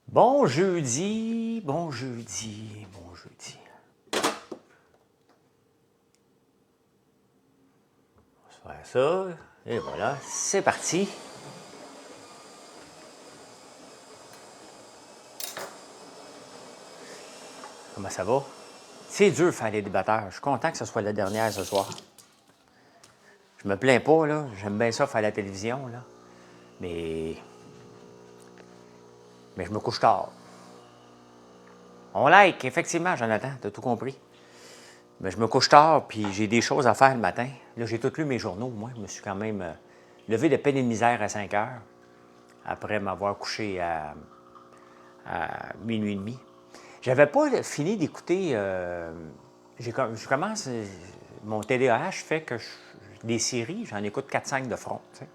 Bon jeudi, bon jeudi, bon jeudi. On va faire ça. Et voilà, c'est parti. Comment ça va? C'est dur de faire les débatteurs. Je suis content que ce soit la dernière ce soir. Je me plains pas, là. J'aime bien ça faire la télévision, là. Mais. Mais je me couche tard. On like, effectivement, Jonathan, t'as tout compris. Mais je me couche tard, puis j'ai des choses à faire le matin. Là, j'ai tout lu mes journaux, moi. Je me suis quand même levé de peine et de misère à 5 heures, après m'avoir couché à minuit et demi. J'avais pas fini d'écouter. Je commence. Mon TDAH fait que des séries, j'en écoute 4-5 de front. Tu sais.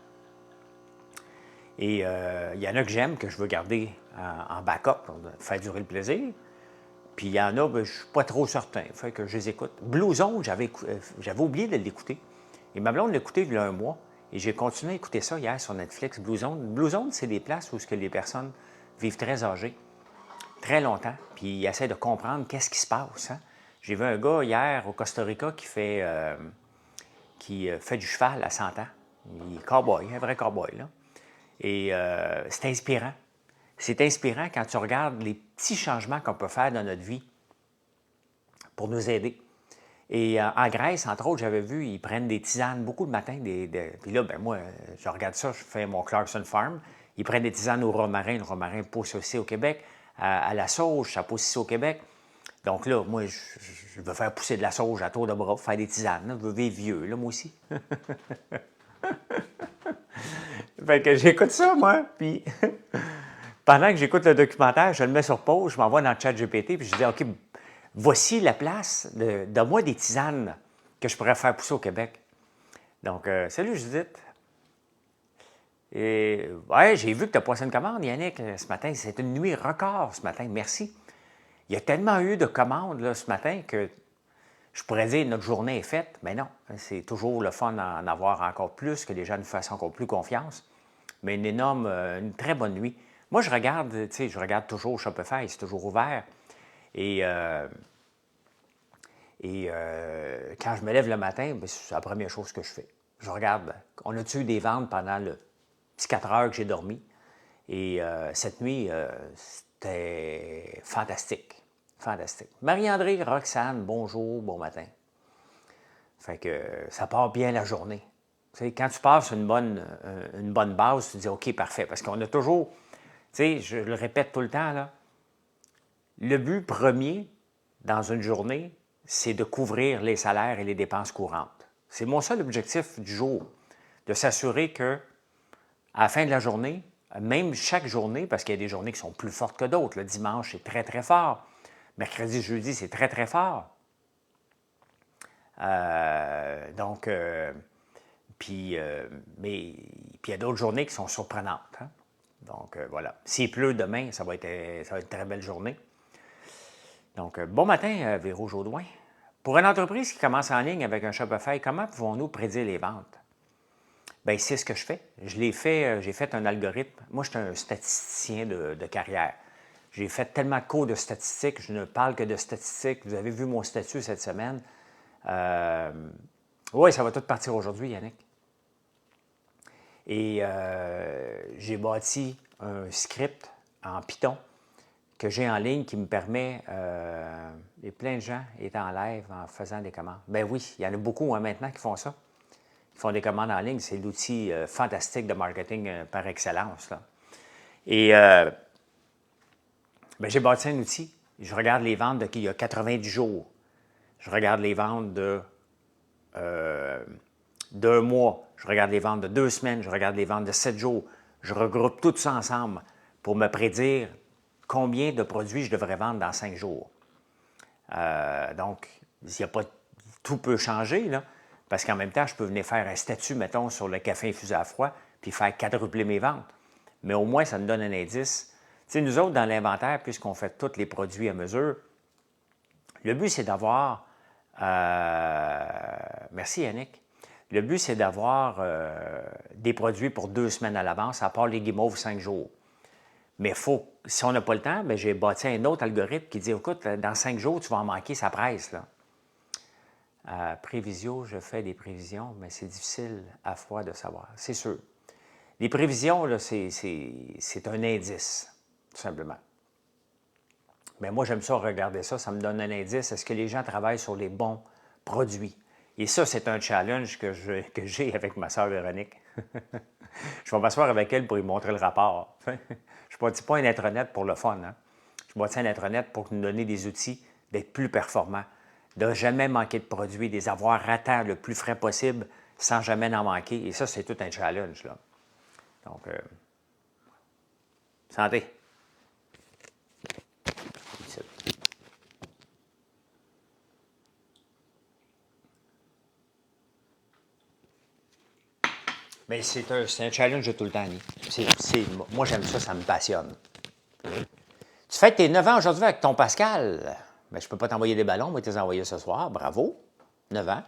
Et il y en a que j'aime, que je veux garder en backup pour faire durer le plaisir. Puis il y en a, ben, je ne suis pas trop certain. Fait que je les écoute. Blue Zone, j'avais oublié de l'écouter. Et ma blonde l'a écouté il y a un mois. Et j'ai continué à écouter ça hier sur Netflix, Blue Zone. Blue Zone, c'est des places où les personnes vivent très âgées, très longtemps, puis ils essaient de comprendre qu'est-ce qui se passe. Hein? J'ai vu un gars hier au Costa Rica qui fait du cheval à 100 ans. Il est cowboy, un vrai cowboy. Là. Et c'est inspirant. C'est inspirant quand tu regardes les petits changements qu'on peut faire dans notre vie pour nous aider. Et en Grèce, entre autres, j'avais vu, ils prennent des tisanes beaucoup le matin. Puis là, ben moi, je regarde ça, je fais mon Clarkson Farm. Ils prennent des tisanes au romarin. Le romarin pousse aussi au Québec. À la sauge, ça pousse ici au Québec. Donc là, moi, je veux faire pousser de la sauge à tour de bras pour faire des tisanes. Là. Je veux vivre vieux, là, moi aussi. Fait que j'écoute ça, moi. Puis pendant que j'écoute le documentaire, je le mets sur pause, je m'envoie dans le chat GPT, puis je dis, OK, voici la place de moi des tisanes que je pourrais faire pousser au Québec. Donc, salut Judith. Et ouais, j'ai vu que tu as passé une commande, Yannick, ce matin. C'est une nuit record ce matin. Merci. Il y a tellement eu de commandes là, ce matin que je pourrais dire que notre journée est faite. Mais non, c'est toujours le fun d'en avoir encore plus, que les gens nous fassent encore plus confiance. Mais une très bonne nuit. Moi, je regarde, tu sais, je regarde toujours Shopify, c'est toujours ouvert. Et quand je me lève le matin, c'est la première chose que je fais. Je regarde, on a-tu eu des ventes pendant le petit 4 heures que j'ai dormi? Et cette nuit, c'était fantastique. Fantastique. Marie-André, Roxane, bonjour, bon matin. Fait que ça part bien la journée. Tu sais, quand tu passes une bonne base, tu te dis OK, parfait. Parce qu'on a toujours, tu sais, je le répète tout le temps, là, le but premier dans une journée, c'est de couvrir les salaires et les dépenses courantes. C'est mon seul objectif du jour, de s'assurer que à la fin de la journée, même chaque journée, parce qu'il y a des journées qui sont plus fortes que d'autres, le dimanche, c'est très, très fort. Mercredi, jeudi, c'est très, très fort. Donc, mais puis il y a d'autres journées qui sont surprenantes. Hein? Donc, voilà. S'il pleut demain, ça va être une très belle journée. Donc, bon matin, Véro Jodoin. Pour une entreprise qui commence en ligne avec un Shopify, comment pouvons-nous prédire les ventes? Bien, c'est ce que je fais. J'ai fait un algorithme. Moi, je suis un statisticien de carrière. J'ai fait tellement de cours de statistiques, je ne parle que de statistiques. Vous avez vu mon statut cette semaine. Oui, ça va tout partir aujourd'hui, Yannick. Et j'ai bâti un script en Python que j'ai en ligne qui me permet, et plein de gens étaient en live en faisant des commandes. Ben oui, il y en a beaucoup hein, maintenant qui font ça. Ils font des commandes en ligne. C'est l'outil fantastique de marketing par excellence. Là. Et ben, j'ai bâti un outil. Je regarde les ventes d'il y a 90 jours. Je regarde les ventes d'un mois. Je regarde les ventes de 2 semaines. Je regarde les ventes de 7 jours. Je regroupe tout ça ensemble pour me prédire combien de produits je devrais vendre dans 5 jours. Donc, il y a pas, tout peut changer, là, parce qu'en même temps, je peux venir faire un statut, mettons, sur le café infusé à froid, puis faire quadrupler mes ventes. Mais au moins, ça me donne un indice. Tu sais, nous autres, dans l'inventaire, puisqu'on fait tous les produits à mesure, le but, c'est d'avoir... merci, Yannick. Le but, c'est d'avoir des produits pour 2 semaines à l'avance, à part les guimauves 5 jours. Mais faut, si on n'a pas le temps, bien, j'ai bâti un autre algorithme qui dit, écoute, dans 5 jours, tu vas en manquer, ça presse, là. Prévision, je fais des prévisions, mais c'est difficile à froid de savoir, c'est sûr. Les prévisions, là, c'est un indice, tout simplement. Mais moi, j'aime ça regarder ça, ça me donne un indice. Est-ce que les gens travaillent sur les bons produits? Et ça, c'est un challenge que j'ai avec ma sœur Véronique. Je vais m'asseoir avec elle pour lui montrer le rapport. Je ne bâtis pas un intranet pour le fun. Hein? Je bâtis un intranet pour nous donner des outils d'être plus performants, de ne jamais manquer de produits, des avoir à temps le plus frais possible sans jamais en manquer. Et ça, c'est tout un challenge, là. Donc, santé. Mais c'est un challenge de tout le temps, Annie. Moi, j'aime ça, ça me passionne. Tu fêtes tes 9 ans aujourd'hui avec ton Pascal. Mais je ne peux pas t'envoyer des ballons, moi, je vais te les envoyer ce soir. Bravo. 9 ans.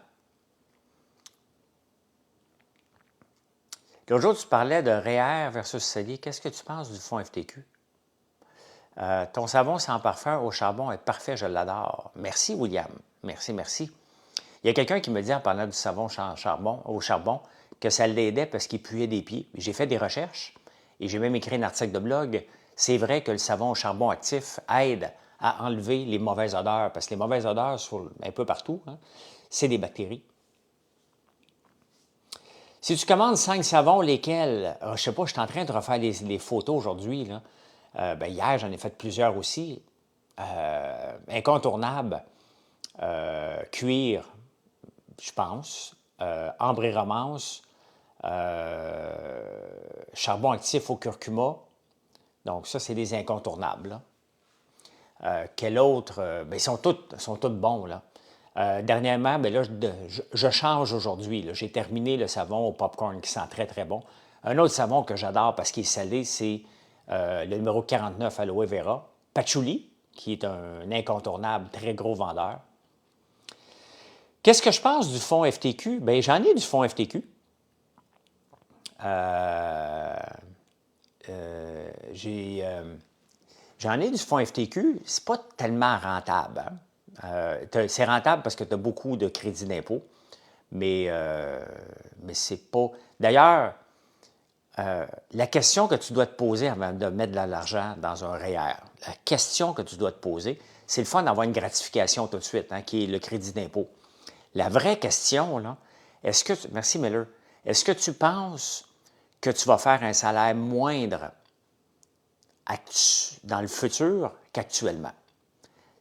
L'autre jour, tu parlais de REER versus CELI. Qu'est-ce que tu penses du fonds FTQ? Ton savon sans parfum au charbon est parfait, je l'adore. Merci, William. Merci, merci. Il y a quelqu'un qui me dit en parlant du savon au charbon que ça l'aidait parce qu'il puait des pieds. J'ai fait des recherches et j'ai même écrit un article de blog. C'est vrai que le savon au charbon actif aide à enlever les mauvaises odeurs parce que les mauvaises odeurs sont un peu partout, hein, c'est des bactéries. Si tu commandes 5 savons, lesquels? Je ne sais pas, je suis en train de refaire les photos aujourd'hui. Hier, j'en ai fait plusieurs aussi. Incontournable, cuir, je pense, ambre et romance, charbon actif au curcuma. Donc, ça, c'est des incontournables. Quel autre? Ils sont tous bons, là. Dernièrement, là, je change aujourd'hui. J'ai terminé le savon au popcorn qui sent très, très bon. Un autre savon que j'adore parce qu'il est salé, c'est le numéro 49 Aloe Vera. Patchouli, qui est un incontournable, très gros vendeur. Qu'est-ce que je pense du fonds FTQ? Bien, j'en ai du fonds FTQ. J'en ai du fonds FTQ. C'est pas tellement rentable. Hein? C'est rentable parce que tu as beaucoup de crédits d'impôt, mais c'est pas... D'ailleurs, la question que tu dois te poser avant de mettre de l'argent dans un REER, la question que tu dois te poser, c'est le fun d'avoir une gratification tout de suite, hein, qui est le crédit d'impôt. La vraie question, là, merci Miller, est-ce que tu penses que tu vas faire un salaire moindre dans le futur qu'actuellement?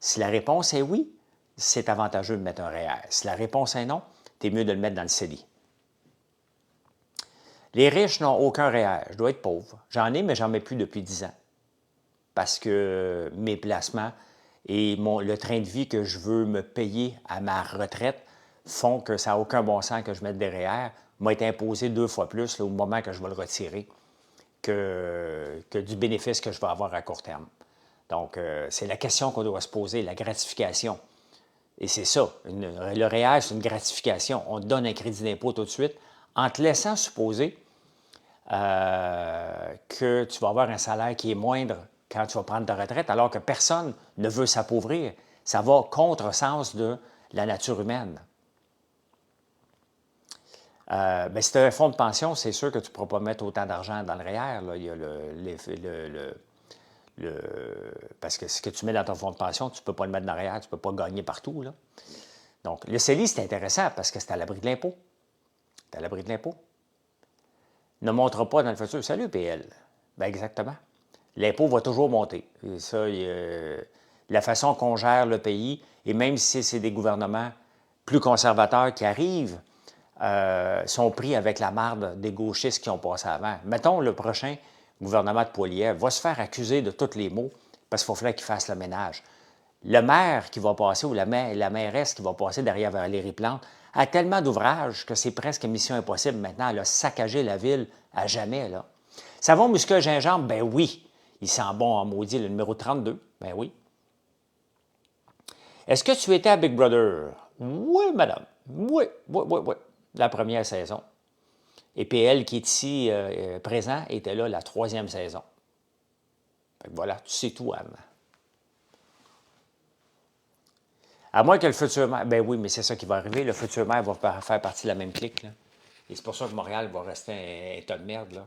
Si la réponse est oui, c'est avantageux de mettre un REER. Si la réponse est non, c'est mieux de le mettre dans le CELI. Les riches n'ont aucun REER. Je dois être pauvre. J'en ai, mais j'en mets plus depuis 10 ans. Parce que mes placements et le train de vie que je veux me payer à ma retraite font que ça n'a aucun bon sens que je mette des REER. M'a été imposé 2 fois plus là, au moment que je vais le retirer que du bénéfice que je vais avoir à court terme. Donc, c'est la question qu'on doit se poser, la gratification. Et c'est ça, le REER, c'est une gratification. On te donne un crédit d'impôt tout de suite en te laissant supposer que tu vas avoir un salaire qui est moindre quand tu vas prendre ta retraite, alors que personne ne veut s'appauvrir. Ça va contre-sens de la nature humaine. Si tu as un fonds de pension, c'est sûr que tu ne pourras pas mettre autant d'argent dans le REER. Là. Il y a parce que ce que tu mets dans ton fonds de pension, tu ne peux pas le mettre dans le REER, tu ne peux pas gagner partout. Là. Donc, le CELI, c'est intéressant parce que c'est à l'abri de l'impôt. C'est à l'abri de l'impôt. Ne montre pas dans le futur. Salut, PL. Bien, exactement. L'impôt va toujours monter. Et ça, la façon qu'on gère le pays, et même si c'est des gouvernements plus conservateurs qui arrivent, sont pris avec la marde des gauchistes qui ont passé avant. Mettons, le prochain gouvernement de Poilievre va se faire accuser de tous les maux parce qu'il va falloir qu'il fasse le ménage. Le maire qui va passer ou la mairesse qui va passer derrière Valérie Plante a tellement d'ouvrages que c'est presque mission impossible maintenant. Elle a saccagé la ville à jamais. Là. Savon muscat gingembre, ben oui. Il sent bon en maudit, le numéro 32. Ben oui. Est-ce que tu étais à Big Brother? Oui, madame. Oui. La première saison. Et PL, qui est ici présent, était là la 3e saison. Fait que voilà, tu sais tout, Anne. À moins que le futur maire... Ben oui, mais c'est ça qui va arriver. Le futur maire va faire partie de la même clique, là. Et c'est pour ça que Montréal va rester un tas de merde, là.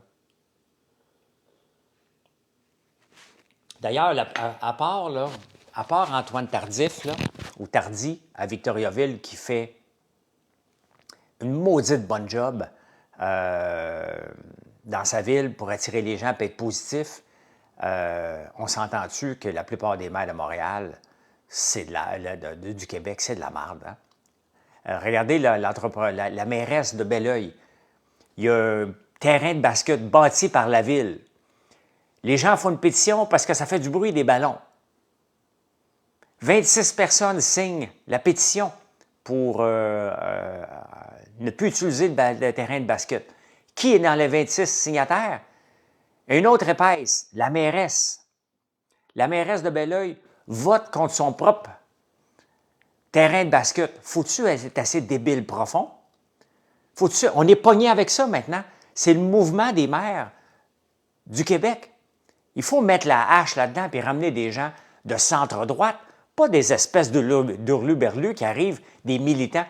D'ailleurs, à part Antoine Tardif, là, ou Tardy, à Victoriaville, qui fait une maudite bonne job dans sa ville pour attirer les gens et être positif, on s'entend-tu que la plupart des maires de Montréal, c'est du Québec, c'est de la merde. Hein? Regardez la mairesse de Belleuil. Il y a un terrain de basket bâti par la ville. Les gens font une pétition parce que ça fait du bruit des ballons. 26 personnes signent la pétition pour ne plus utiliser le terrain de basket. Qui est dans les 26 signataires? Une autre épaisse, la mairesse. La mairesse de Belleuil vote contre son propre terrain de basket. Faut-tu être assez débile profond? On est pogné avec ça maintenant. C'est le mouvement des maires du Québec. Il faut mettre la hache là-dedans et ramener des gens de centre-droite, pas des espèces d'hurluberlus qui arrivent, des militants.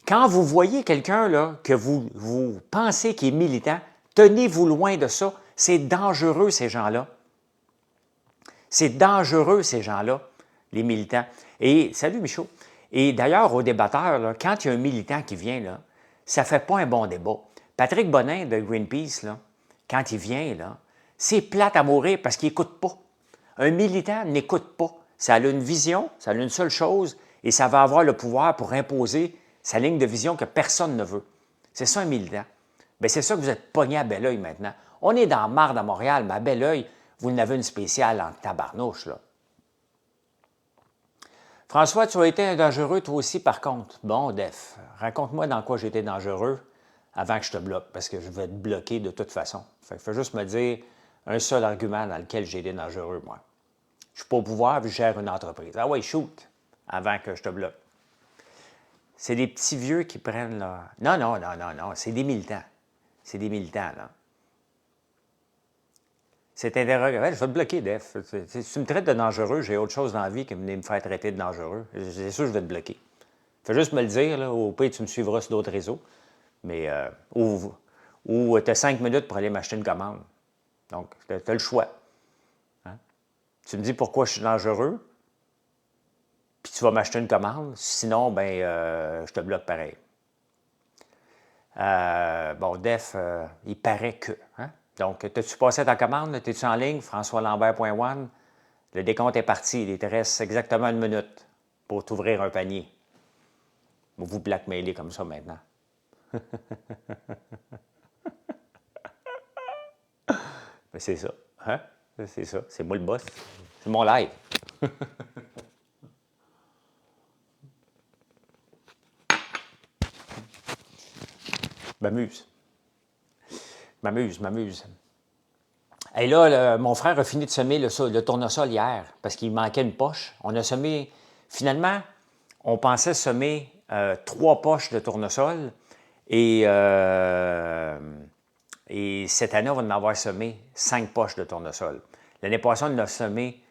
Quand vous voyez quelqu'un là que vous pensez qu'il est militant, tenez-vous loin de ça. C'est dangereux, ces gens-là. C'est dangereux, ces gens-là, les militants. Et, salut Michaud. Et d'ailleurs, aux débatteurs, là, quand il y a un militant qui vient, là, ça ne fait pas un bon débat. Patrick Bonin de Greenpeace, là, quand il vient, là, c'est plate à mourir parce qu'il n'écoute pas. Un militant n'écoute pas. Ça a une vision, ça a une seule chose, et ça va avoir le pouvoir pour imposer sa ligne de vision que personne ne veut. C'est ça un militant. Bien, c'est ça que vous êtes pogné à Belleuil maintenant. On est dans marde à Montréal, mais à Belleuil, vous en avez une spéciale en tabarnouche, là. François, tu as été dangereux toi aussi, par contre. Bon, Def, raconte-moi dans quoi j'ai été dangereux avant que je te bloque, parce que je vais te bloquer de toute façon. Fait que faut juste me dire un seul argument dans lequel j'ai été dangereux, moi. Je ne suis pas au pouvoir, puis je gère une entreprise. Ah ouais, shoot, avant que je te bloque. C'est des petits vieux qui prennent là. Non, non, non, non, non, c'est des militants. C'est des militants, là. C'est interrogatoire. Je vais te bloquer, Def. Si tu me traites de dangereux, j'ai autre chose dans la vie que de venir me faire traiter de dangereux. C'est sûr que je vais te bloquer. Fais juste me le dire, là. Au pire, tu me suivras sur d'autres réseaux. Mais, ou tu as 5 minutes pour aller m'acheter une commande. Donc, tu as le choix. Hein? Tu me dis pourquoi je suis dangereux, puis tu vas m'acheter une commande. Sinon, ben, je te bloque pareil. Bon, Def, il paraît que. Hein? Donc, as-tu passé ta commande? Es-tu en ligne? FrançoisLambert.one. Le décompte est parti. Il te reste exactement 1 minute pour t'ouvrir un panier. Vous vous blackmailez comme ça maintenant. Mais c'est ça. Hein? C'est ça. C'est moi le boss. C'est mon live. M'amuse. M'amuse. Et là, mon frère a fini de semer le tournesol hier parce qu'il manquait une poche. On a semé, finalement, on pensait semer 3 poches de tournesol et cette année, on va en avoir semé 5 poches de tournesol. L'année passée, on a semé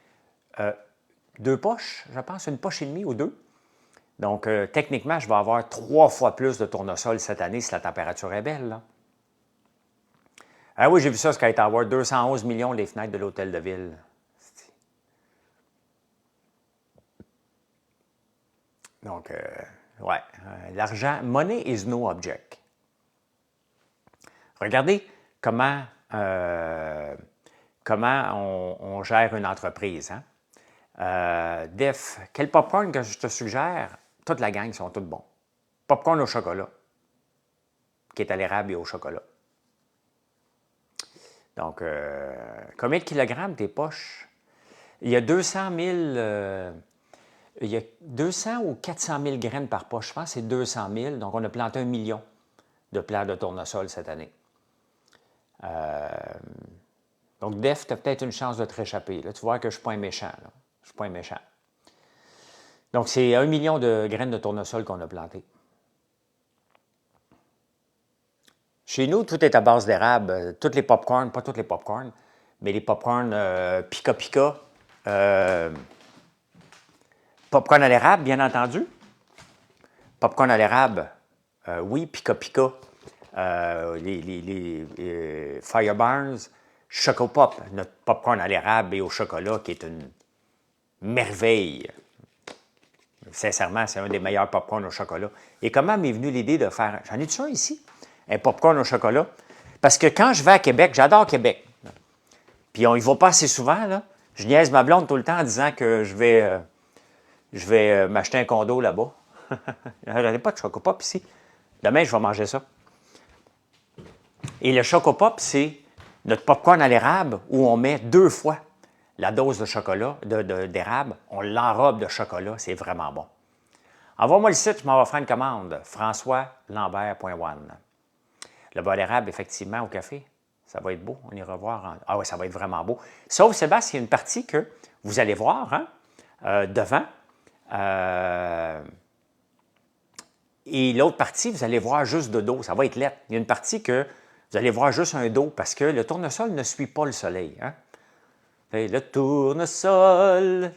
2 poches, je pense, 1 poche et demie ou 2. Donc, techniquement, je vais avoir 3 fois plus de tournesol cette année si la température est belle, là. Ah oui, j'ai vu ça, Sky Tower, 211 millions les fenêtres de l'hôtel de ville. Donc, ouais, l'argent, money is no object. Regardez comment on gère une entreprise. Hein? Def, quel popcorn que je te suggère? Toute la gang sont tous bons. Popcorn au chocolat, qui est à l'érable et au chocolat. Donc, combien de kilogrammes tes poches? Il y a 200 000, il y a 200 ou 400 000 graines par poche. Je pense que c'est 200 000. Donc, on a planté 1 million de plants de tournesol cette année. Donc, Def, tu as peut-être une chance de te réchapper. Là, tu vois que je ne suis pas un méchant. Là. Je ne suis pas un méchant. Donc, c'est 1 million de graines de tournesol qu'on a plantées. Chez nous, tout est à base d'érable. Toutes les pop-corns, pas toutes les pop-corns, mais les popcorn Pika Pika, popcorn à l'érable, bien entendu. Popcorn à l'érable, oui, Pika Pika, les Fireburns, Choco Pop, notre popcorn à l'érable et au chocolat, qui est une merveille. Sincèrement, c'est un des meilleurs popcorn au chocolat. Et comment m'est venue l'idée de faire... J'en ai-tu un ici? Un popcorn au chocolat. Parce que quand je vais à Québec, j'adore Québec. Puis on y va pas assez souvent, là. Je niaise ma blonde tout le temps en disant que je vais m'acheter un condo là-bas. Je n'ai pas de Choco Pop ici. Demain, je vais manger ça. Et le Choco Pop, c'est notre popcorn à l'érable où on met 2 fois la dose de chocolat, d'érable. On l'enrobe de chocolat. C'est vraiment bon. Envoie-moi le site, je m'en vais faire une commande. françoislambert.one. Le beurre d'érable, effectivement, au café, ça va être beau. On ira voir. Ah oui, ça va être vraiment beau. Sauf, Sébastien, il y a une partie que vous allez voir devant. Et l'autre partie, vous allez voir juste de dos. Ça va être laid. Il y a une partie que vous allez voir juste un dos parce que le tournesol ne suit pas le soleil. Hein? Le tournesol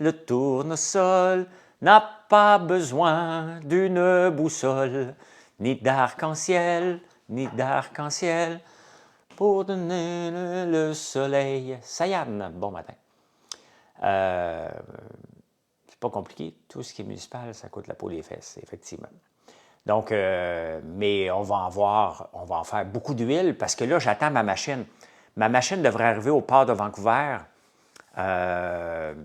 n'a pas besoin d'une boussole, ni d'arc-en-ciel, pour donner le soleil. Sayane, bon matin. C'est pas compliqué. Tout ce qui est municipal, ça coûte la peau des fesses, effectivement. Donc, mais on va en faire beaucoup d'huile parce que là, j'attends ma machine. Ma machine devrait arriver au port de Vancouver le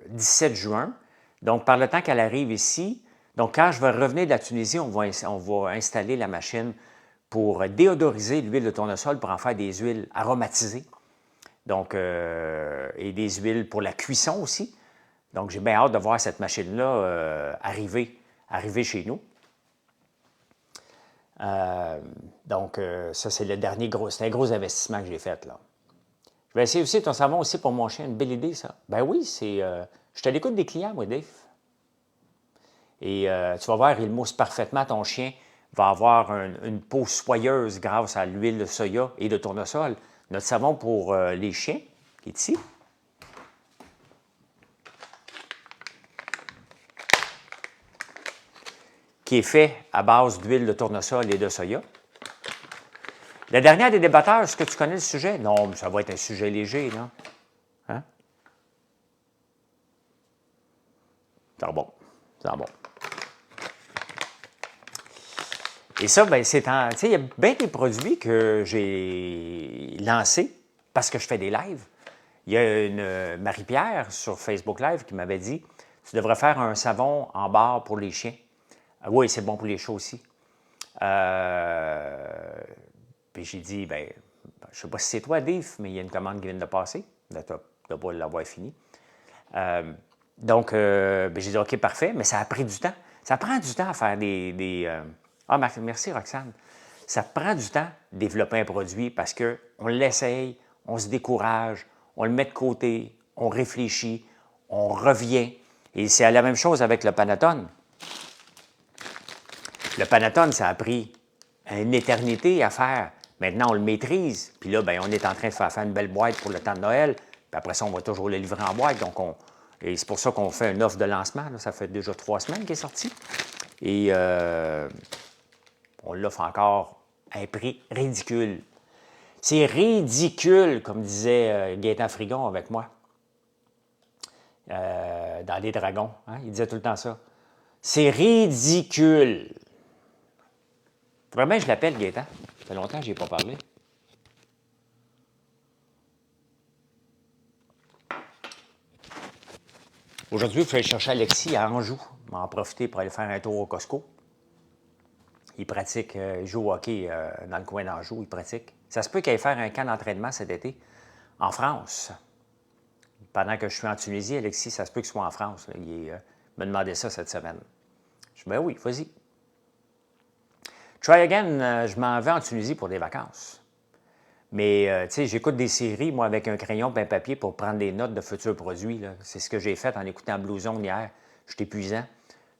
17 juin. Donc, par le temps qu'elle arrive ici, donc quand je vais revenir de la Tunisie, on va installer la machine pour déodoriser l'huile de tournesol pour en faire des huiles aromatisées. Donc, et des huiles pour la cuisson aussi. Donc, j'ai bien hâte de voir cette machine-là arriver chez nous. Donc, ça, c'est le dernier c'est un gros investissement que j'ai fait, là. Je vais essayer aussi ton savon aussi pour mon chien. Une belle idée, ça. Ben oui, c'est... je suis à l'écoute des clients, moi, Dave. Et tu vas voir, il mousse parfaitement. Ton chien va avoir une peau soyeuse grâce à l'huile de soya et de tournesol. Notre savon pour les chiens, qui est ici. Qui est fait à base d'huile de tournesol et de soya. La dernière des débatteurs, est-ce que tu connais le sujet? Non, mais ça va être un sujet léger, là. Hein? C'est bon. C'est bon. Et ça, bien, tu sais, il y a bien des produits que j'ai lancés parce que je fais des lives. Il y a une Marie-Pierre sur Facebook Live qui m'avait dit « Tu devrais faire un savon en barre pour les chiens. » Oui, c'est bon pour les chats aussi. Puis j'ai dit, ben, je ne sais pas si c'est toi, Dave, mais il y a une commande qui vient de passer. Tu ne pas l'avoir fini. Donc, ben, j'ai dit, OK, parfait, mais ça a pris du temps. Ça prend du temps à faire Ah, merci, Roxane. Ça prend du temps de développer un produit parce qu'on l'essaye, on se décourage, on le met de côté, on réfléchit, on revient. Et c'est la même chose avec le Panattone. Le Panattone, ça a pris une éternité à faire. Maintenant, on le maîtrise. Puis là, bien, on est en train de faire une belle boîte pour le temps de Noël. Puis après ça, on va toujours le livrer en boîte. Donc, et c'est pour ça qu'on fait une offre de lancement. Là. Ça fait déjà 3 semaines qu'il est sorti. Et on l'offre encore à un prix ridicule. C'est ridicule, comme disait Gaétan Frigon avec moi, dans Les Dragons. Hein? Il disait tout le temps ça. C'est ridicule. Vraiment, je l'appelle Gaétan. Ça fait longtemps que je n'y ai pas parlé. Aujourd'hui, il faut aller chercher Alexis à Anjou. On va en profiter pour aller faire un tour au Costco. Il pratique, il joue au hockey dans le coin d'Anjou, il pratique. Ça se peut qu'il aille faire un camp d'entraînement cet été en France. Pendant que je suis en Tunisie, Alexis, ça se peut qu'il soit en France. Là. Il me demandait ça cette semaine. Je dis, ben oui, vas-y. Try Again, je m'en vais en Tunisie pour des vacances. Mais, tu sais, j'écoute des séries, moi, avec un crayon et un papier pour prendre des notes de futurs produits. C'est ce que j'ai fait en écoutant Blouson hier. J'étais épuisant.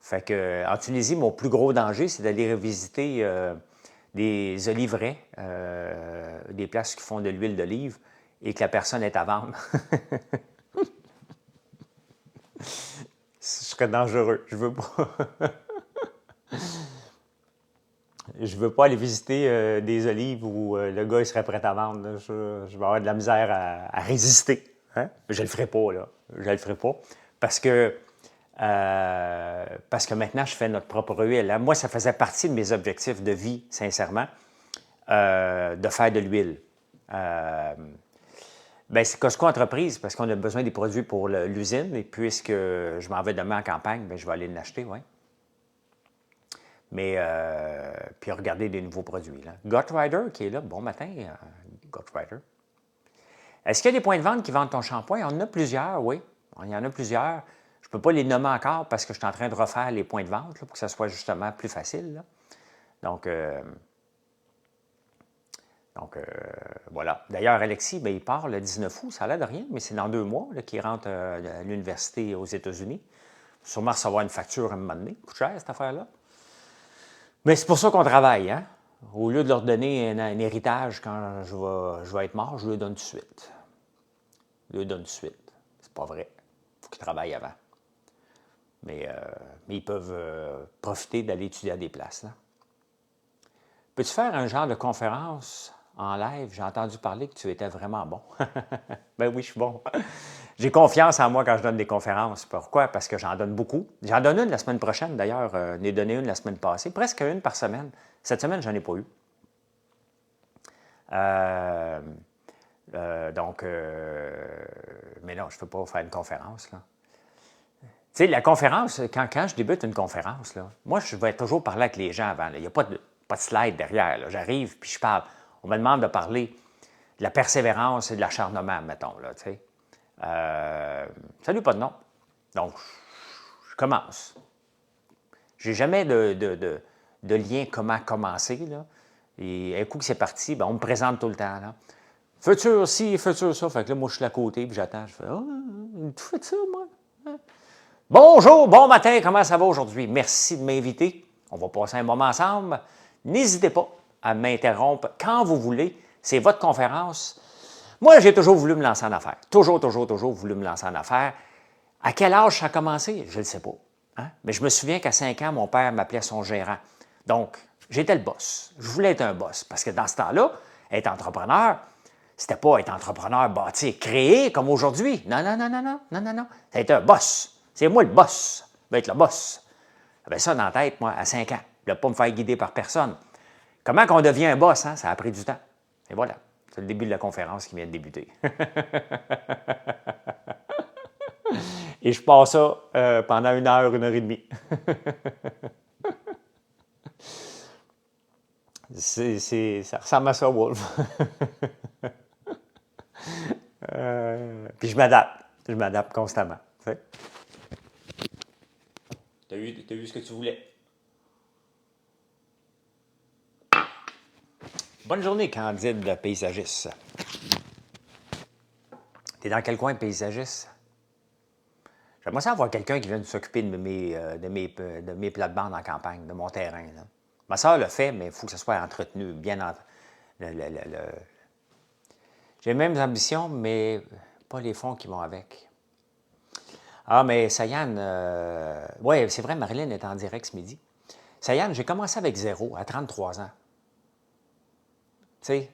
Fait que, en Tunisie, mon plus gros danger, c'est d'aller revisiter des oliveraies, des places qui font de l'huile d'olive et que la personne est à vendre. Ce serait dangereux. Je veux pas. Je veux pas aller visiter des olives où le gars il serait prêt à vendre. Là. Je vais avoir de la misère à résister. Hein? Je le ferai pas, là. Je le ferai pas. Parce que maintenant, je fais notre propre huile. Hein? Moi, ça faisait partie de mes objectifs de vie, sincèrement, de faire de l'huile. Bien, c'est Costco Entreprise, parce qu'on a besoin des produits pour l'usine, et puisque je m'en vais demain en campagne, bien, je vais aller l'acheter, oui. Mais, puis regarder des nouveaux produits. Là. Gutrider qui est là, bon matin, Gutrider. Est-ce qu'il y a des points de vente qui vendent ton shampoing? Il y en a plusieurs, oui. Il y en a plusieurs. Je ne peux pas les nommer encore parce que je suis en train de refaire les points de vente là, pour que ça soit justement plus facile. Là. Donc, voilà. D'ailleurs, Alexis, bien, il part le 19 août, ça a l'air de rien, mais c'est dans 2 mois qu'il rentre à l'université aux États-Unis. Sûrement recevoir une facture à un moment donné. Coûte cher, cette affaire-là. Mais c'est pour ça qu'on travaille, hein? Au lieu de leur donner un héritage quand je vais être mort, je le donne tout de suite. Je le donne tout de suite. C'est pas vrai. Il faut qu'ils travaillent avant. Mais ils peuvent profiter d'aller étudier à des places. Là. Peux-tu faire un genre de conférence en live? J'ai entendu parler que tu étais vraiment bon. Ben oui, je suis bon. J'ai confiance en moi quand je donne des conférences. Pourquoi? Parce que j'en donne beaucoup. J'en donne une la semaine prochaine, d'ailleurs. J'en ai donné une la semaine passée. Presque une par semaine. Cette semaine, j'en ai pas eu. Mais non, je ne peux pas faire une conférence. Là. Tu sais, la conférence, quand je débute une conférence, là, moi, je vais toujours parler avec les gens avant. Là. Il n'y a pas de slide derrière. Là. J'arrive, puis je parle. On me demande de parler de la persévérance et de l'acharnement, mettons. Là, tu sais. Salut, pas de nom. Donc, je commence. J'ai jamais de lien comment commencer. Là. Et un coup que c'est parti, ben, on me présente tout le temps. Là. Futur ci, futur ça. Fait que là, moi, je suis à côté, puis j'attends. Je fais, tu fais ça, moi? Hein? Bonjour, bon matin, comment ça va aujourd'hui? Merci de m'inviter. On va passer un moment ensemble. N'hésitez pas à m'interrompre quand vous voulez. C'est votre conférence. Moi, j'ai toujours voulu me lancer en affaires. Toujours voulu me lancer en affaires. À quel âge ça a commencé? Je ne le sais pas. Hein? Mais je me souviens qu'à 5 ans, mon père m'appelait son gérant. Donc, j'étais le boss. Je voulais être un boss. Parce que dans ce temps-là, être entrepreneur, c'était pas être entrepreneur bâti, créé comme aujourd'hui. Non. C'était un boss. C'est moi le boss. Je vais être le boss. J'avais ça dans la tête, moi, à 5 ans. Je ne voulais pas me faire guider par personne. Comment qu'on devient un boss, hein? Ça a pris du temps. Et voilà. C'est le début de la conférence qui vient de débuter. Et je passe ça pendant 1 heure et demie. Ça ressemble à ça, Wolf. Puis je m'adapte. Je m'adapte constamment. T'as eu ce que tu voulais. Bonne journée, Candide paysagiste. T'es dans quel coin paysagiste? J'aimerais ça avoir quelqu'un qui vienne s'occuper de mes plates-bandes en campagne, de mon terrain. Là. Ma soeur le fait, mais il faut que ça soit entretenu, bien entretenu. J'ai les mêmes ambitions, mais pas les fonds qui vont avec. Ah, mais Sayan, oui, c'est vrai, Marilyn est en direct ce midi. Sayan, j'ai commencé avec 0 à 33 ans. Tu sais,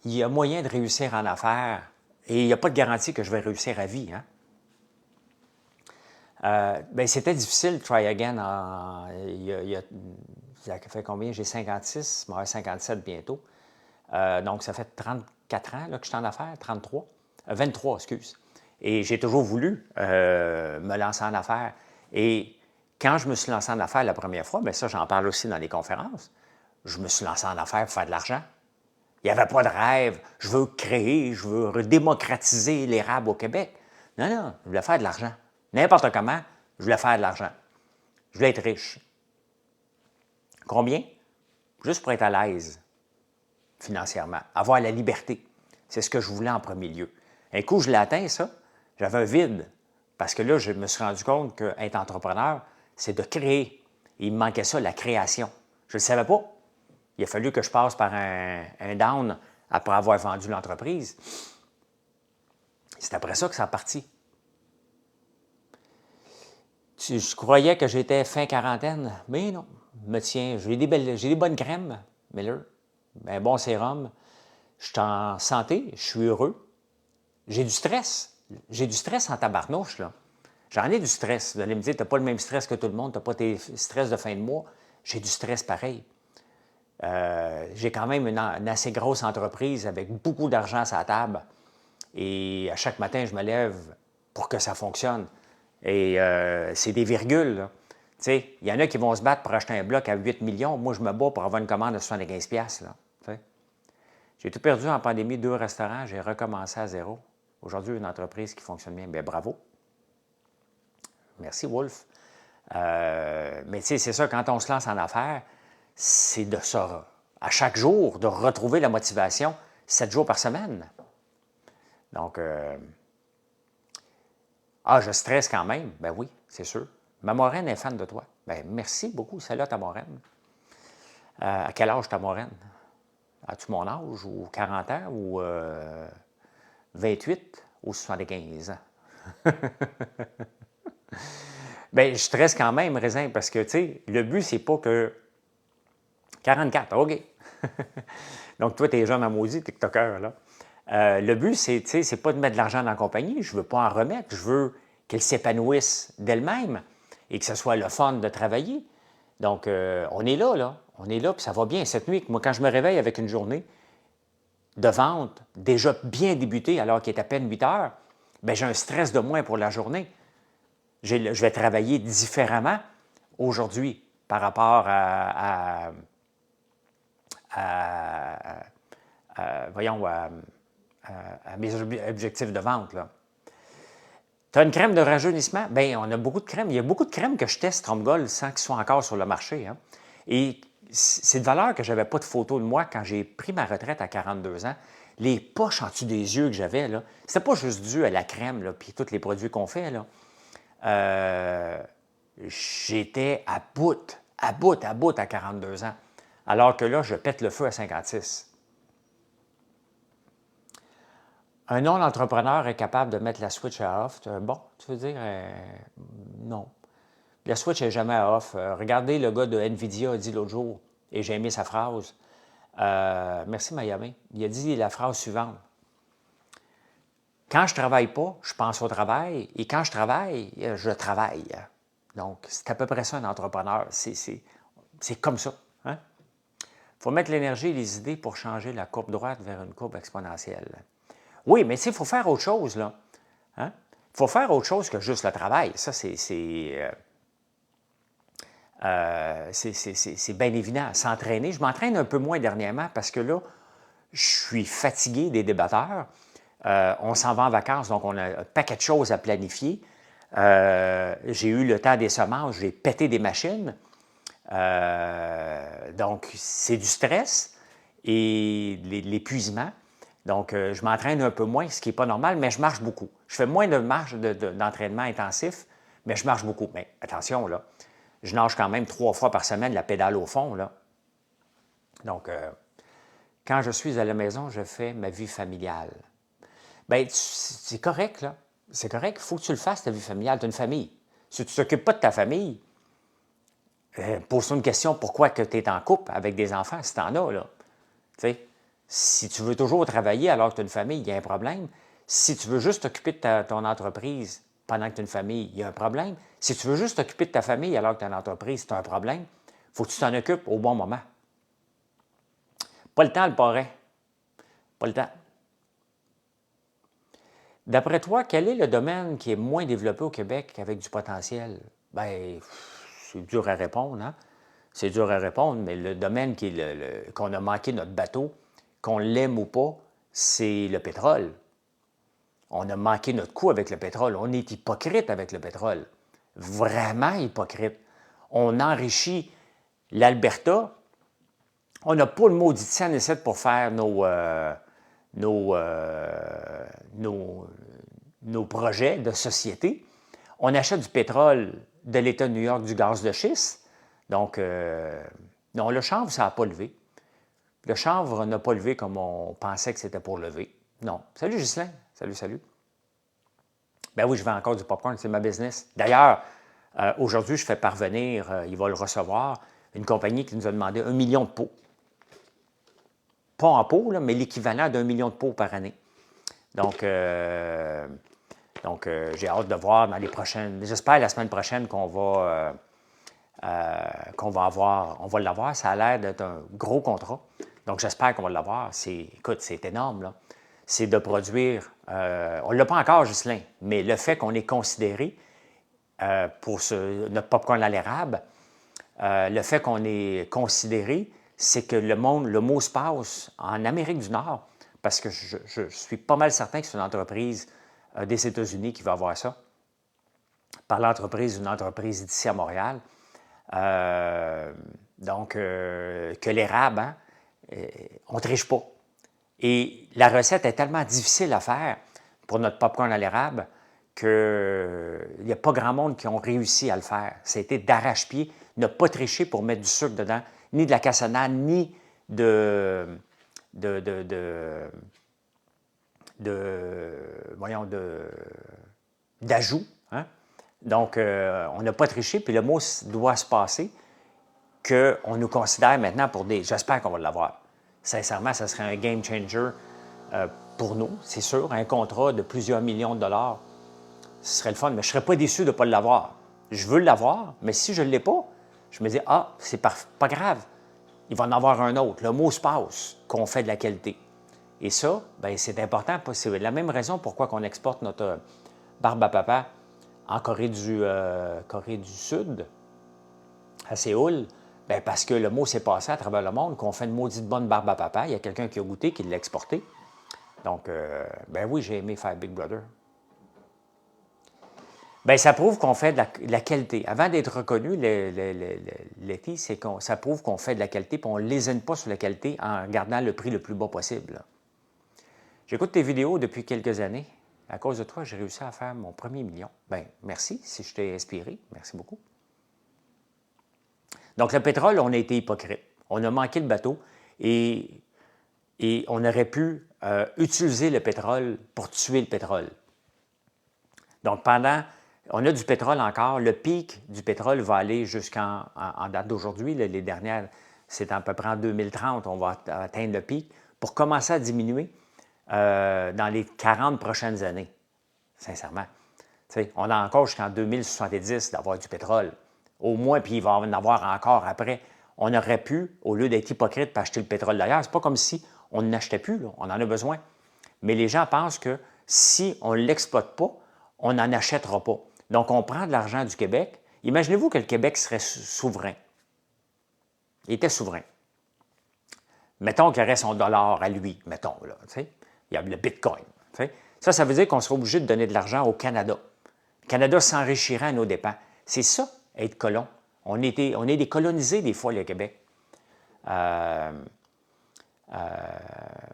il y a moyen de réussir en affaires et il n'y a pas de garantie que je vais réussir à vie. Hein? Ben, c'était difficile, Try Again. Ça fait combien? J'ai 56, je vais avoir 57 bientôt. Donc, ça fait 34 ans là, que je suis en affaires, 33, 23, excuse. Et j'ai toujours voulu me lancer en affaires. Et quand je me suis lancé en affaires la première fois, bien ça, j'en parle aussi dans les conférences, je me suis lancé en affaires pour faire de l'argent. Il n'y avait pas de rêve. Je veux créer, je veux démocratiser l'érable au Québec. Non, je voulais faire de l'argent. N'importe comment, je voulais faire de l'argent. Je voulais être riche. Combien? Juste pour être à l'aise financièrement, avoir la liberté. C'est ce que je voulais en premier lieu. Un coup, je l'ai atteint, ça, j'avais un vide. Parce que là, je me suis rendu compte qu'être entrepreneur, c'est de créer. Et il me manquait ça, la création. Je ne le savais pas. Il a fallu que je passe par un down après avoir vendu l'entreprise. C'est après ça que ça a parti. Je croyais que j'étais fin quarantaine, mais non. Me tiens, j'ai des bonnes crèmes, Miller, un bon sérum. Je suis en santé, je suis heureux. J'ai du stress. J'ai du stress en tabarnouche, là. J'en ai du stress. Vous allez me dire, tu n'as pas le même stress que tout le monde, tu n'as pas tes stress de fin de mois. J'ai du stress pareil. J'ai quand même une assez grosse entreprise avec beaucoup d'argent sur la table. Et à chaque matin, je me lève pour que ça fonctionne. Et c'est des virgules, là. Tu sais, il y en a qui vont se battre pour acheter un bloc à 8 millions. Moi, je me bats pour avoir une commande de 75 $, là. J'ai tout perdu en pandémie, 2 restaurants, j'ai recommencé à zéro. Aujourd'hui, une entreprise qui fonctionne bien. Bien, bravo. Merci, Wolf. Mais tu sais, c'est ça, quand on se lance en affaires, c'est de ça, à chaque jour, de retrouver la motivation 7 jours par semaine. Donc, je stresse quand même. Ben oui, c'est sûr. Ma moraine est fan de toi. Ben merci beaucoup. Salut ta moraine. À quel âge ta moraine? As-tu mon âge ou 40 ans ou 28 ou 75 ans? Bien, je stresse quand même, Raisin, parce que, tu sais, le but, c'est pas que 44, OK. Donc, toi, tu es jeune à maudit, TikToker, là. Le but, c'est pas de mettre de l'argent dans la compagnie. Je veux pas en remettre. Je veux qu'elle s'épanouisse d'elle-même et que ce soit le fun de travailler. Donc, on est là. On est là, puis ça va bien. Cette nuit, moi, quand je me réveille avec une journée de vente déjà bien débutée, alors qu'il est à peine 8 heures, bien, j'ai un stress de moins pour la journée. Je vais travailler différemment aujourd'hui par rapport à mes objectifs de vente. Tu as une crème de rajeunissement? Bien, on a beaucoup de crèmes. Il y a beaucoup de crèmes que je teste, Stromgol, sans qu'ils soient encore sur le marché. Hein. Et c'est de valeur que je n'avais pas de photo de moi quand j'ai pris ma retraite à 42 ans. Les poches en dessous des yeux que j'avais, ce n'était pas juste dû à la crème puis tous les produits qu'on fait. J'étais à bout à 42 ans. Alors que là, je pète le feu à 56. Un non-entrepreneur est capable de mettre la switch à off. Bon, tu veux dire, non. La switch n'est jamais à off. Regardez, le gars de NVIDIA a dit l'autre jour, et j'ai aimé sa phrase. Merci, Miami. Il a dit la phrase suivante. Quand je ne travaille pas, je pense au travail, et quand je travaille, je travaille. Donc, c'est à peu près ça, un entrepreneur. C'est comme ça. Hein? Il faut mettre l'énergie et les idées pour changer la courbe droite vers une courbe exponentielle. Oui, mais il faut faire autre chose, là. Hein? Il faut faire autre chose que juste le travail. Ça, c'est bien évident. S'entraîner. Je m'entraîne un peu moins dernièrement parce que là, je suis fatigué des débatteurs. On s'en va en vacances, donc on a un paquet de choses à planifier. J'ai eu le temps des semences, j'ai pété des machines. Donc, c'est du stress et l'épuisement. Donc, je m'entraîne un peu moins, ce qui n'est pas normal, mais je marche beaucoup. Je fais moins de marche d'entraînement intensif, mais je marche beaucoup. Mais attention, là, je nage quand même 3 fois par semaine la pédale au fond, là. Donc, quand je suis à la maison, je fais ma vie familiale. Bien, c'est correct, là. C'est correct, il faut que tu le fasses, ta vie familiale. Tu as une famille. Si tu ne t'occupes pas de ta famille, pose-toi une question, pourquoi tu es en couple avec des enfants, si tu en as, là. Tu sais, si tu veux toujours travailler alors que tu as une famille, il y a un problème. Si tu veux juste t'occuper de ton entreprise pendant que tu as une famille, il y a un problème. Si tu veux juste t'occuper de ta famille alors que tu as une entreprise, tu as un problème. Il faut que tu t'en occupes au bon moment. Pas le temps, le parrain. Pas le temps. D'après toi, quel est le domaine qui est moins développé au Québec avec du potentiel? Bien, c'est dur à répondre, hein? C'est dur à répondre, mais le domaine qu'on a manqué notre bateau, qu'on l'aime ou pas, c'est le pétrole. On a manqué notre coup avec le pétrole. On est hypocrite avec le pétrole. Vraiment hypocrite. On enrichit l'Alberta. On n'a pas le maudit sang ici pour faire nos projets de société. On achète du pétrole de l'État de New York, du gaz de schiste. Donc, non, le chanvre, ça n'a pas levé. Le chanvre n'a pas levé comme on pensait que c'était pour lever. Non. Salut Ghislain. Salut, salut. Ben oui, je vends encore du popcorn, c'est ma business. D'ailleurs, aujourd'hui, je fais parvenir, il va le recevoir, une compagnie qui nous a demandé 1 million de pots. Pas en pots, là, mais l'équivalent d'1 million de pots par année. Donc, j'ai hâte de voir dans les prochaines. J'espère la semaine prochaine qu'on va avoir, on va l'avoir. Ça a l'air d'être un gros contrat. Donc, j'espère qu'on va l'avoir. Écoute, c'est énorme, là. C'est de produire, on ne l'a pas encore, Ghislain, mais le fait qu'on est considéré pour notre popcorn à l'érable, le fait qu'on est considéré, c'est que le mot se passe en Amérique du Nord, parce que je suis pas mal certain que c'est une entreprise des États-Unis qui va avoir ça, par l'entreprise d'une entreprise d'ici à Montréal. Que l'érable, hein, on ne triche pas. Et la recette est tellement difficile à faire pour notre popcorn à l'érable qu'il n'y a pas grand monde qui ont réussi à le faire. C'était d'arrache-pied, ne pas tricher pour mettre du sucre dedans, ni de la cassonade, ni d'ajout. Hein? Donc, on n'a pas triché, puis le mot doit se passer qu'on nous considère maintenant pour des... J'espère qu'on va l'avoir. Sincèrement, ça serait un game changer pour nous, c'est sûr. Un contrat de plusieurs millions de dollars, ce serait le fun, mais je ne serais pas déçu de ne pas l'avoir. Je veux l'avoir, mais si je ne l'ai pas, je me dis, c'est pas grave, il va en avoir un autre. Le mot se passe qu'on fait de la qualité. Et ça, bien, c'est important. C'est la même raison pourquoi on exporte notre barbe à papa en Corée du Sud, à Séoul. Bien, parce que le mot s'est passé à travers le monde, qu'on fait une maudite bonne barbe à papa. Il y a quelqu'un qui a goûté, qui l'a exporté. Donc, ben oui, j'ai aimé faire Big Brother. Bien, ça prouve qu'on fait de la qualité. Avant d'être reconnu, l'ETI, ça prouve qu'on fait de la qualité, puis on ne lésine pas sur la qualité en gardant le prix le plus bas possible. J'écoute tes vidéos depuis quelques années. À cause de toi, j'ai réussi à faire mon premier million. Bien, merci si je t'ai inspiré. Merci beaucoup. Donc, le pétrole, on a été hypocrite. On a manqué le bateau et on aurait pu utiliser le pétrole pour tuer le pétrole. Donc, on a du pétrole encore. Le pic du pétrole va aller jusqu'en date d'aujourd'hui. Les dernières, c'est à peu près en 2030, on va atteindre le pic pour commencer à diminuer dans les 40 prochaines années, sincèrement. T'sais, on a encore jusqu'en 2070 d'avoir du pétrole. Au moins, puis il va en avoir encore après. On aurait pu, au lieu d'être hypocrite et acheter le pétrole d'ailleurs, c'est pas comme si on n'achetait plus, là. On en a besoin. Mais les gens pensent que si on ne l'exploite pas, on n'en achètera pas. Donc, on prend de l'argent du Québec. Imaginez-vous que le Québec serait souverain. Il était souverain. Mettons qu'il aurait son dollar à lui, mettons, là, tu sais. Il y a le Bitcoin. Tu sais. Ça veut dire qu'on serait obligé de donner de l'argent au Canada. Le Canada s'enrichirait à nos dépens. C'est ça, être colon. On est des colonisés, des fois, le Québec.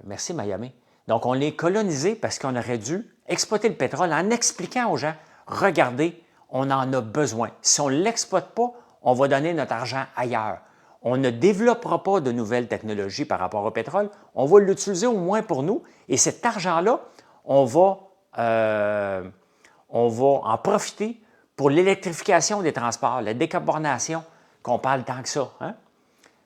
Merci, Miami. Donc, on est colonisés parce qu'on aurait dû exploiter le pétrole en expliquant aux gens, regardez, on en a besoin. Si on ne l'exploite pas, on va donner notre argent ailleurs. On ne développera pas de nouvelles technologies par rapport au pétrole. On va l'utiliser au moins pour nous. Et cet argent-là, on va en profiter pour l'électrification des transports, la décarbonation, qu'on parle tant que ça. Hein?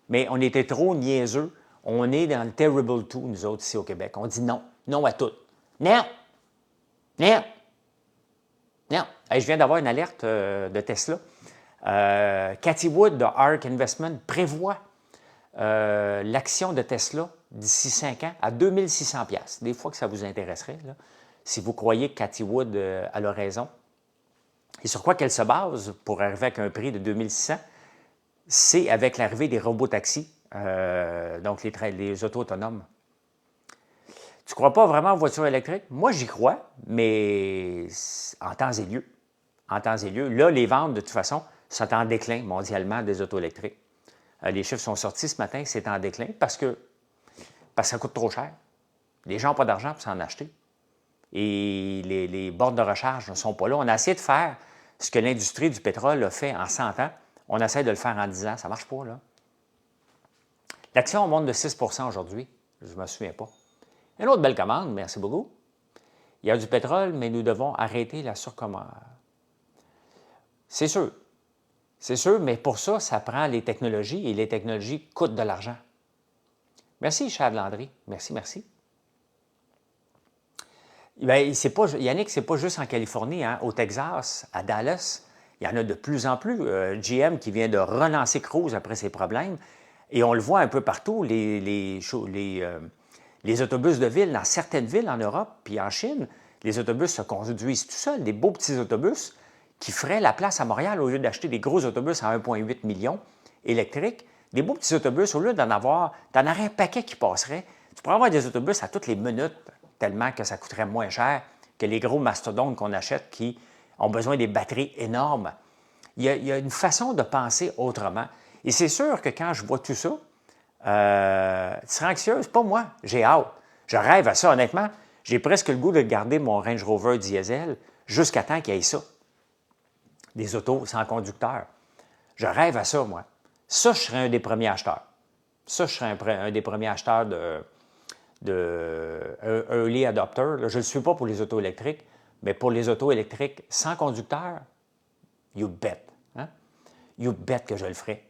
Mais on était trop niaiseux. On est dans le terrible two, nous autres, ici au Québec. On dit non. Non à tout. Non! Non! Non! Hey, je viens d'avoir une alerte de Tesla. Cathy Wood de ARK Investment prévoit l'action de Tesla d'ici 5 ans à 2600 $. Des fois que ça vous intéresserait, là, si vous croyez que Cathy Wood a raison. Et sur quoi qu'elle se base pour arriver avec un prix de 2600? C'est avec l'arrivée des robots-taxis, donc les autos autonomes. Tu ne crois pas vraiment aux voitures électriques? Moi, j'y crois, mais en temps et lieu. En temps et lieu. Là, les ventes, de toute façon, sont en déclin mondialement des autos électriques. Les chiffres sont sortis ce matin, c'est en déclin parce que ça coûte trop cher. Les gens n'ont pas d'argent pour s'en acheter. Et les bornes de recharge ne sont pas là. On a essayé de faire ce que l'industrie du pétrole a fait en 100 ans. On essaie de le faire en 10 ans. Ça ne marche pas, là. L'action monte de 6 aujourd'hui. Je ne me souviens pas. Une autre belle commande, merci beaucoup. Il y a du pétrole, mais nous devons arrêter la surcommande. C'est sûr. C'est sûr, mais pour ça, ça prend les technologies et les technologies coûtent de l'argent. Merci, Chad Landry. Merci, merci. Bien, Yannick, ce n'est pas juste en Californie, hein, au Texas, à Dallas. Il y en a de plus en plus. GM qui vient de relancer Cruise après ses problèmes. Et on le voit un peu partout, les autobus de ville, dans certaines villes en Europe, puis en Chine, les autobus se conduisent tout seuls, des beaux petits autobus qui feraient la place à Montréal au lieu d'acheter des gros autobus à 1,8 million électriques. Des beaux petits autobus, au lieu d'en aurais un paquet qui passerait. Tu pourrais avoir des autobus à toutes les minutes, tellement que ça coûterait moins cher que les gros mastodontes qu'on achète qui ont besoin des batteries énormes. Il y a une façon de penser autrement. Et c'est sûr que quand je vois tout ça, tu seras anxieuse, pas moi, j'ai hâte. Je rêve à ça, honnêtement. J'ai presque le goût de garder mon Range Rover diesel jusqu'à temps qu'il y ait ça. Des autos sans conducteur. Je rêve à ça, moi. Ça, je serais un des premiers acheteurs. Ça, je serais un des premiers acheteurs de early adopter. Là, je ne le suis pas pour les autos électriques, mais pour les autos électriques sans conducteur, you bet. Hein? You bet que je le ferai.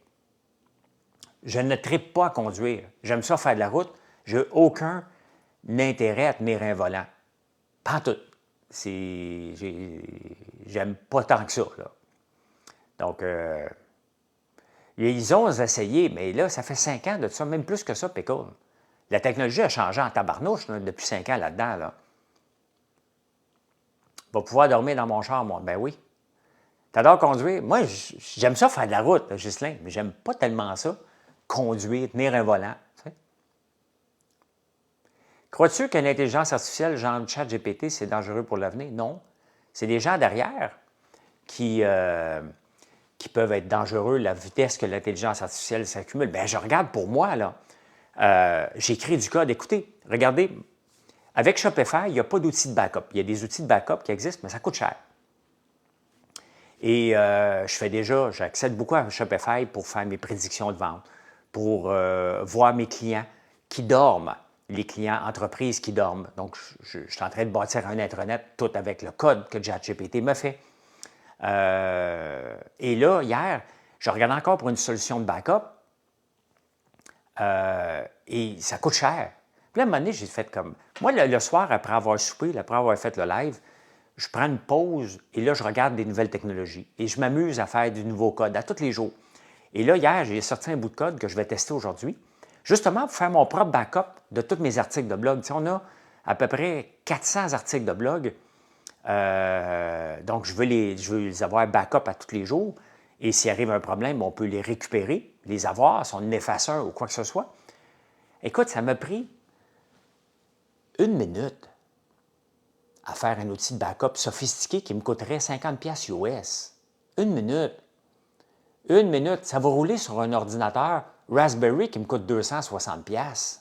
Je ne trippe pas à conduire. J'aime ça faire de la route. Je n'ai aucun intérêt à tenir un volant. Pas en tout. J'aime pas tant que ça, là. Donc, ils ont essayé, mais là, ça fait 5 ans de ça, même plus que ça, Pickle. La technologie a changé en tabarnouche là, depuis 5 ans là-dedans. Là. Va pouvoir dormir dans mon char, moi. Ben oui. T'adores conduire? Moi, j'aime ça faire de la route, là, Ghislain, mais j'aime pas tellement ça, conduire, tenir un volant. Tu sais. Crois-tu qu'une intelligence artificielle genre ChatGPT, c'est dangereux pour l'avenir? Non. C'est des gens derrière qui peuvent être dangereux, la vitesse que l'intelligence artificielle s'accumule. Bien, je regarde pour moi, là. J'écris du code. Écoutez, regardez, avec Shopify, il n'y a pas d'outils de backup. Il y a des outils de backup qui existent, mais ça coûte cher. Et j'accède beaucoup à Shopify pour faire mes prédictions de vente, pour voir mes clients qui dorment, les clients entreprises qui dorment. Donc, je suis en train de bâtir un intranet, tout avec le code que ChatGPT me fait. Et là, hier, je regardais encore pour une solution de backup et ça coûte cher. Puis là, à un moment donné, j'ai fait comme... Moi, le soir, après avoir soupé, après avoir fait le live, je prends une pause et là, je regarde des nouvelles technologies et je m'amuse à faire du nouveau code à tous les jours. Et là, hier, j'ai sorti un bout de code que je vais tester aujourd'hui, justement pour faire mon propre backup de tous mes articles de blog. Tu sais, on a à peu près 400 articles de blog. Donc, je veux les avoir backup à tous les jours. Et s'il arrive un problème, on peut les récupérer, les avoir, son effaceur ou quoi que ce soit. Écoute, ça m'a pris 1 minute à faire un outil de backup sophistiqué qui me coûterait 50$ US. 1 minute. 1 minute. Ça va rouler sur un ordinateur Raspberry qui me coûte 260$.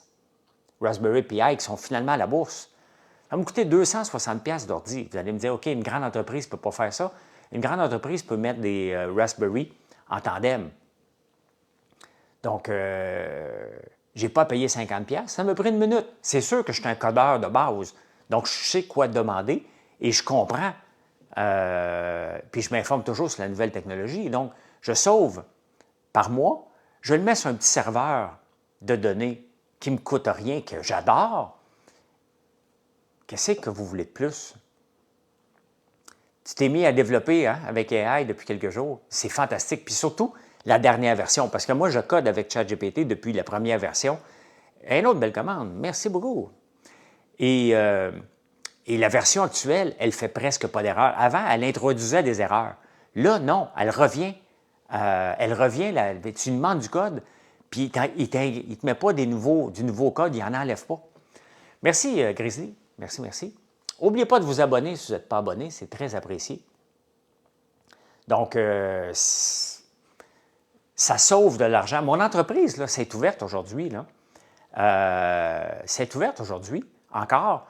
Raspberry Pi qui sont finalement à la bourse. Ça va me coûter 260$ d'ordi. Vous allez me dire, OK, une grande entreprise ne peut pas faire ça. Une grande entreprise peut mettre des Raspberry en tandem. Donc, je n'ai pas payé 50$. Ça m'a pris 1 minute. C'est sûr que je suis un codeur de base. Donc, je sais quoi demander et je comprends. Puis, je m'informe toujours sur la nouvelle technologie. Donc, je sauve par mois. Je le mets sur un petit serveur de données qui ne me coûte rien, que j'adore. Qu'est-ce que vous voulez de plus? Tu t'es mis à développer avec AI depuis quelques jours. C'est fantastique. Puis surtout, la dernière version. Parce que moi, je code avec ChatGPT depuis la première version. Une autre belle commande. Merci beaucoup. Et la version actuelle, elle ne fait presque pas d'erreurs. Avant, elle introduisait des erreurs. Là, non, elle revient. Tu lui demandes du code, puis il ne te met pas du nouveau code, il n'en enlève pas. Merci, Grizzly. Merci, merci. N'oubliez pas de vous abonner si vous n'êtes pas abonné, c'est très apprécié. Donc, ça sauve de l'argent. Mon entreprise, là, c'est ouverte aujourd'hui. C'est ouverte aujourd'hui. Encore,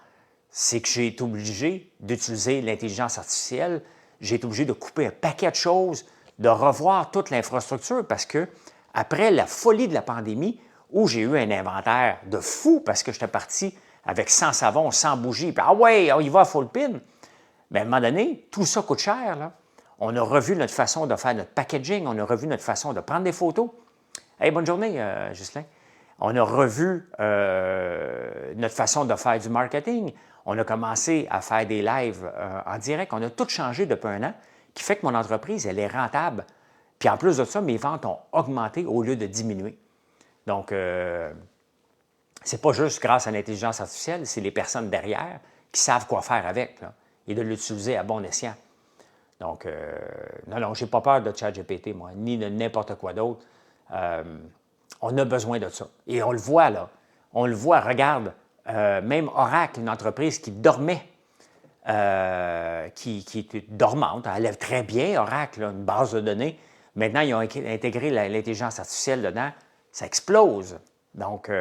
c'est que j'ai été obligé d'utiliser l'intelligence artificielle. J'ai été obligé de couper un paquet de choses, de revoir toute l'infrastructure parce que après la folie de la pandémie, où j'ai eu un inventaire de fou parce que j'étais parti avec 100 savons, 100 bougies, puis ah ouais, on y va à full pin. Mais à un moment donné, tout ça coûte cher, là. On a revu notre façon de faire notre packaging, on a revu notre façon de prendre des photos. Hey, bonne journée, Ghislain. On a revu notre façon de faire du marketing. On a commencé à faire des lives en direct. On a tout changé depuis un an, qui fait que mon entreprise, elle est rentable. Puis en plus de ça, mes ventes ont augmenté au lieu de diminuer. Donc, c'est pas juste grâce à l'intelligence artificielle, c'est les personnes derrière qui savent quoi faire avec, là, et de l'utiliser à bon escient. Donc, non, je n'ai pas peur de ChatGPT, moi, ni de n'importe quoi d'autre. On a besoin de ça. Et on le voit, là. On le voit, regarde, même Oracle, une entreprise qui dormait, qui était dormante, elle lève très bien, Oracle, là, une base de données. Maintenant, ils ont intégré l'intelligence artificielle dedans, ça explose. Donc,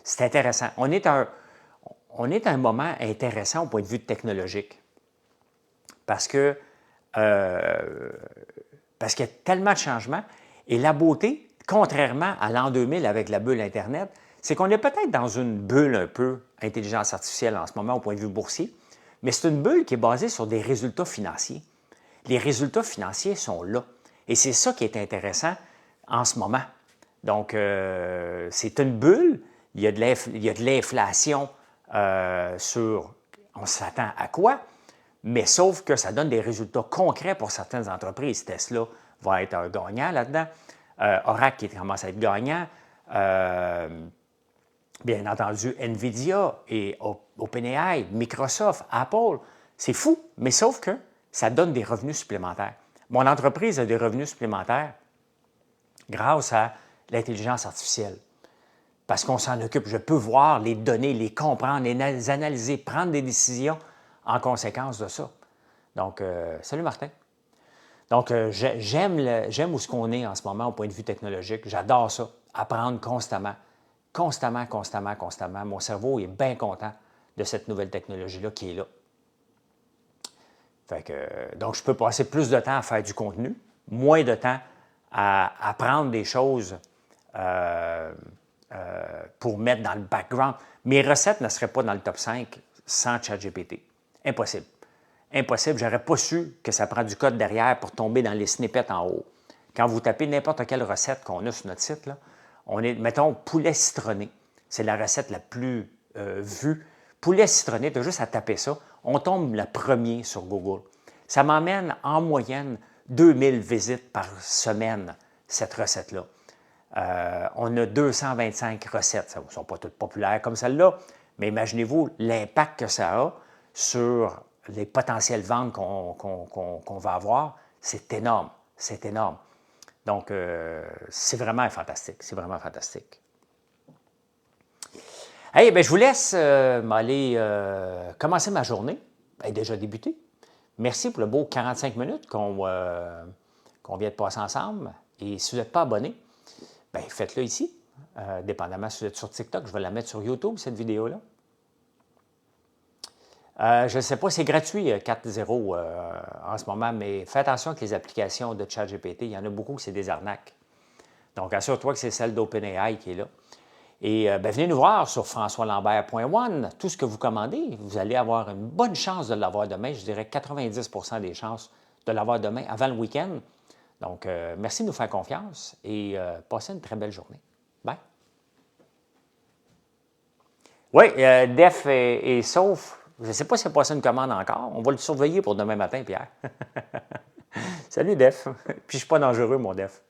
c'est intéressant. On est à un moment intéressant au point de vue technologique. Parce qu'il y a tellement de changements. Et la beauté, contrairement à l'an 2000 avec la bulle Internet, c'est qu'on est peut-être dans une bulle un peu intelligence artificielle en ce moment au point de vue boursier, mais c'est une bulle qui est basée sur des résultats financiers. Les résultats financiers sont là. Et c'est ça qui est intéressant en ce moment. Donc, c'est une bulle, il y a de l'inflation sur, on s'attend à quoi? Mais sauf que ça donne des résultats concrets pour certaines entreprises. Tesla va être un gagnant là-dedans. Oracle qui commence à être gagnant. Bien entendu, NVIDIA et OpenAI, Microsoft, Apple. C'est fou, mais sauf que ça donne des revenus supplémentaires. Mon entreprise a des revenus supplémentaires grâce à l'intelligence artificielle. Parce qu'on s'en occupe. Je peux voir les données, les comprendre, les analyser, prendre des décisions en conséquence de ça. Donc, salut Martin. Donc, j'aime où ce qu'on est en ce moment au point de vue technologique. J'adore ça, apprendre constamment. Constamment. Mon cerveau est bien content de cette nouvelle technologie-là qui est là. Fait que, donc, je peux passer plus de temps à faire du contenu, moins de temps à apprendre des choses pour mettre dans le background. Mes recettes ne seraient pas dans le top 5 sans ChatGPT. Impossible. Impossible. Je n'aurais pas su que ça prend du code derrière pour tomber dans les snippets en haut. Quand vous tapez n'importe quelle recette qu'on a sur notre site, là, on est, mettons, poulet citronné. C'est la recette la plus vue. Poulet citronné, tu as juste à taper ça. On tombe le premier sur Google. Ça m'emmène en moyenne 2000 visites par semaine, cette recette-là. On a 225 recettes. Elles ne sont pas toutes populaires comme celle-là, mais imaginez-vous l'impact que ça a sur les potentielles ventes qu'on va avoir. C'est énorme. C'est énorme. Donc, c'est vraiment fantastique. C'est vraiment fantastique. Hey, bien, je vous laisse m'aller commencer ma journée. Elle est déjà débutée. Merci pour le beau 45 minutes qu'on vient de passer ensemble. Et si vous n'êtes pas abonné, bien, faites-le ici. Dépendamment si vous êtes sur TikTok, je vais la mettre sur YouTube, cette vidéo-là. Je ne sais pas, c'est gratuit 4.0 en ce moment, mais fais attention avec les applications de ChatGPT. Il y en a beaucoup, c'est des arnaques. Donc, assure-toi que c'est celle d'OpenAI qui est là. Et venez nous voir sur françoislambert.one. Tout ce que vous commandez, vous allez avoir une bonne chance de l'avoir demain. Je dirais 90 des chances de l'avoir demain avant le week-end. Donc, merci de nous faire confiance et passez une très belle journée. Bye. Oui, Def est sauf. Je ne sais pas s'il a passé une commande encore. On va le surveiller pour demain matin, Pierre. Salut, Def. Puis, je ne suis pas dangereux, mon Def.